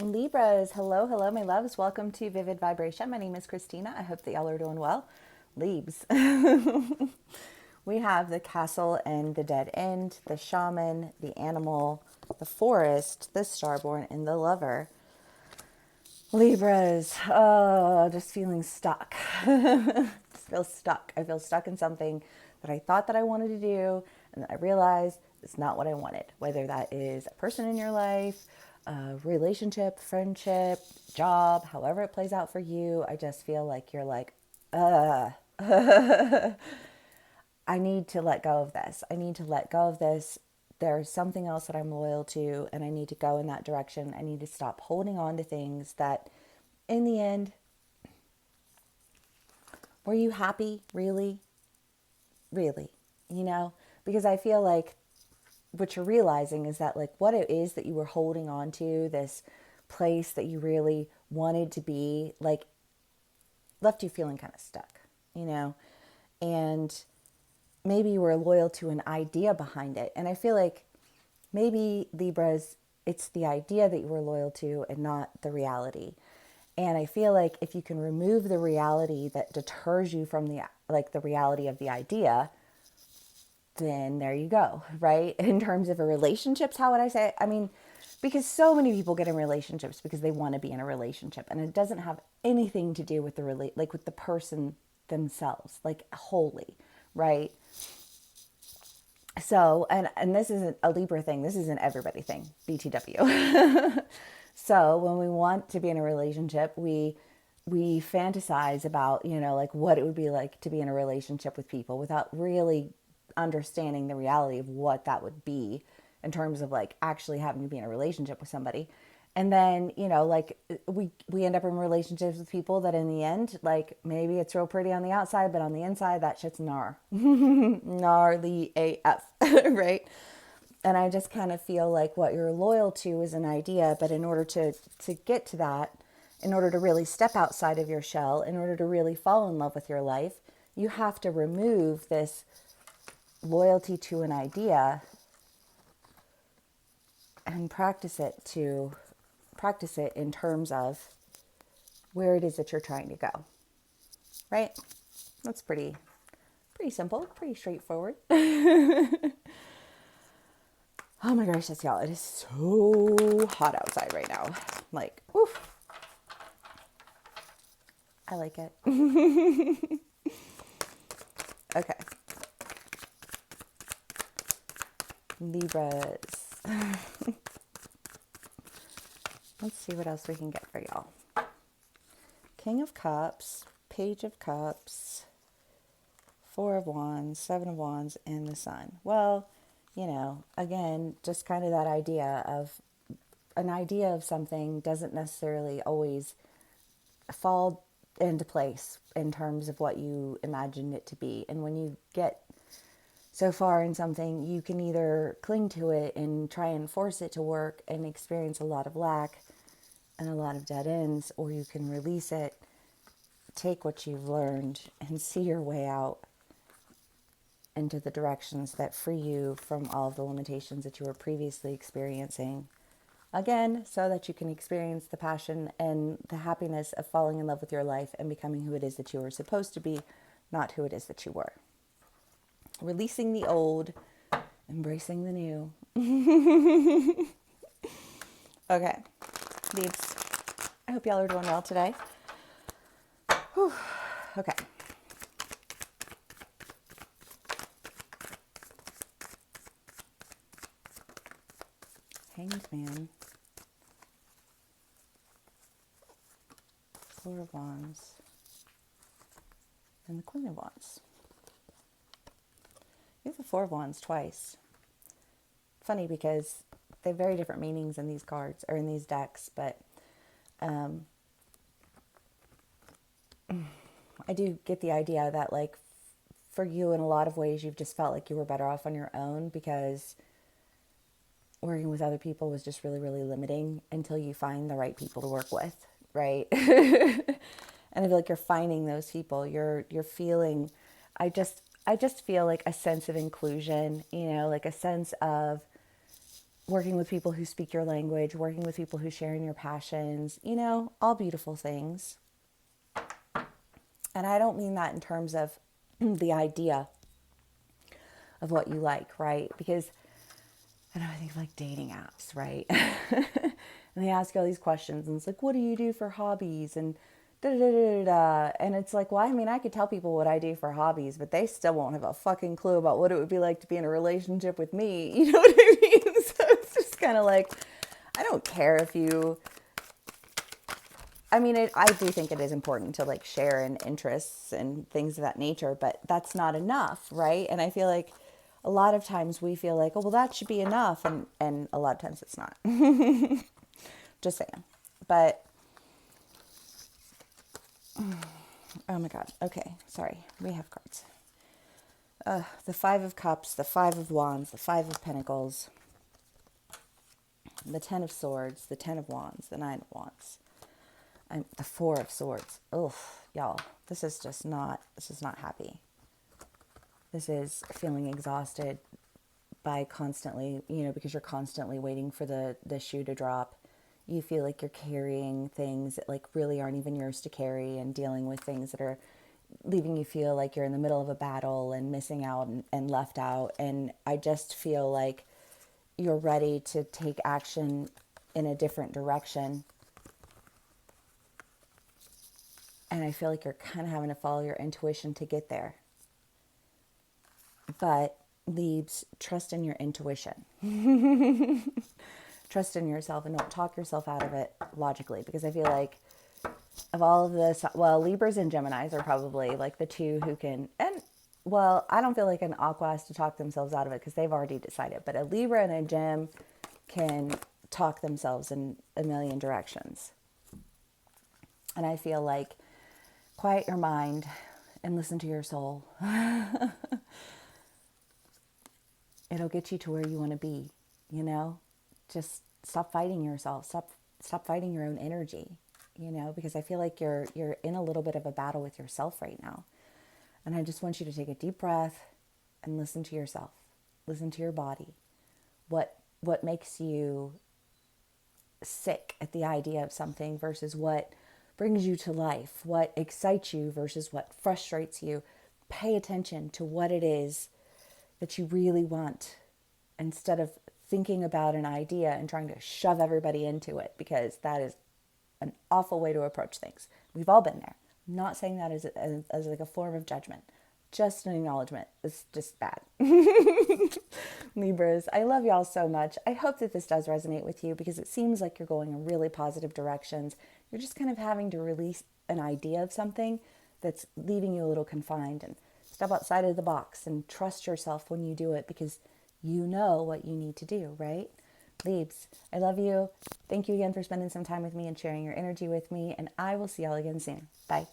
Libras, hello, hello, my loves. Welcome to Vivid Vibration. My name is Christina. I hope that y'all are doing well. Leaves. We have the castle and the dead end, the shaman, the animal, the forest, the starborn, and the lover. Libras, oh, just feeling stuck. Just feel stuck. I feel stuck in something that I thought that I wanted to do, and then I realized it's not what I wanted. Whether that is a person in your life, a relationship, friendship, job, however it plays out for you, I just feel like you're like, uh, I need to let go of this. I need to let go of this. There's something else that I'm loyal to, and I need to go in that direction. I need to stop holding on to things that, in the end, were you happy? Really? Really? You know? Because I feel like what you're realizing is that, like, what it is that you were holding on to, this place that you really wanted to be, like, left you feeling kind of stuck, you know? And maybe you were loyal to an idea behind it. And I feel like maybe Libras, it's the idea that you were loyal to and not the reality. And I feel like if you can remove the reality that deters you from the reality of the idea, then there you go, right? In terms of a relationships, how would I say it? I mean, because so many people get in relationships because they want to be in a relationship, and it doesn't have anything to do with with the person themselves, like wholly, right? So, and this isn't a Libra thing. This is an everybody thing, BTW. So when we want to be in a relationship, we fantasize about, like what it would be like to be in a relationship with people without really understanding the reality of what that would be in terms of like actually having to be in a relationship with somebody. And then, like we end up in relationships with people that in the end, like maybe it's real pretty on the outside, but on the inside, that shit's gnarly AF, right? And I just kind of feel like what you're loyal to is an idea, but in order to get to that, in order to really step outside of your shell, in order to really fall in love with your life, you have to remove this loyalty to an idea and practice it in terms of where it is that you're trying to go. Right? That's pretty simple, pretty straightforward. Oh my gracious, y'all, it is so hot outside right now. Like, oof. I like it. Okay. Libras. Let's see what else we can get for y'all. King of Cups, Page of Cups, Four of Wands, Seven of Wands, and the Sun. Well, again, just kind of that idea of an idea of something doesn't necessarily always fall into place in terms of what you imagined it to be. And when you get so far in something, you can either cling to it and try and force it to work and experience a lot of lack and a lot of dead ends, or you can release it, take what you've learned, and see your way out into the directions that free you from all of the limitations that you were previously experiencing. Again, so that you can experience the passion and the happiness of falling in love with your life and becoming who it is that you were supposed to be, not who it is that you were. Releasing the old, embracing the new. Okay, Leaves. I hope y'all are doing well today. Whew. Okay. Hanged Man. Four of Wands. And the Queen of Wands. You have the Four of Wands twice. Funny because they have very different meanings in these cards, or in these decks, but I do get the idea that, like, for you, in a lot of ways, you've just felt like you were better off on your own because working with other people was just really, really limiting until you find the right people to work with, right? And I feel like you're finding those people. You're feeling, I just feel like a sense of inclusion, like a sense of working with people who speak your language, working with people who share in your passions, you know, all beautiful things. And I don't mean that in terms of the idea of what you like, right? Because I know I think of like dating apps, right? And they ask you all these questions and it's like, what do you do for hobbies? And da da da da da. And it's like, well, I mean, I could tell people what I do for hobbies, but they still won't have a fucking clue about what it would be like to be in a relationship with me. You know what I mean? So it's just kind of like, I don't care if you, I mean, I do think it is important to like share in interests and things of that nature, but that's not enough, right? And I feel like a lot of times we feel like, oh, well, that should be enough. And a lot of times it's not. Just saying. But, oh my God. Okay. Sorry. We have cards. The Five of Cups, the Five of Wands, the Five of Pentacles, the Ten of Swords, the Ten of Wands, the Nine of Wands. The Four of Swords. Ugh, y'all, this is not happy. This is feeling exhausted by constantly, you know, because you're constantly waiting for the shoe to drop. You feel like you're carrying things that like really aren't even yours to carry and dealing with things that are leaving you feel like you're in the middle of a battle and missing out and left out. And I just feel like you're ready to take action in a different direction. And I feel like you're kind of having to follow your intuition to get there. But Libs, trust in your intuition. Trust in yourself and don't talk yourself out of it logically. Because I feel like of all of this, well, Libras and Geminis are probably like the two who can, and well, I don't feel like an Aqua has to talk themselves out of it because they've already decided. But a Libra and a Gem can talk themselves in a million directions. And I feel like quiet your mind and listen to your soul. It'll get you to where you want to be, you know? Just stop fighting yourself. Stop fighting your own energy, you know? Because I feel like you're in a little bit of a battle with yourself right now. And I just want you to take a deep breath and listen to yourself. Listen to your body. What makes you sick at the idea of something versus what brings you to life, what excites you versus what frustrates you. Pay attention to what it is that you really want instead of thinking about an idea and trying to shove everybody into it, because that is an awful way to approach things. We've all been there. I'm not saying that as like a form of judgment, just an acknowledgement. It's just bad. Libras, I love y'all so much. I hope that this does resonate with you because it seems like you're going in really positive directions. You're just kind of having to release an idea of something that's leaving you a little confined, and step outside of the box and trust yourself when you do it because you know what you need to do, right? Libs, I love you. Thank you again for spending some time with me and sharing your energy with me, and I will see y'all again soon. Bye.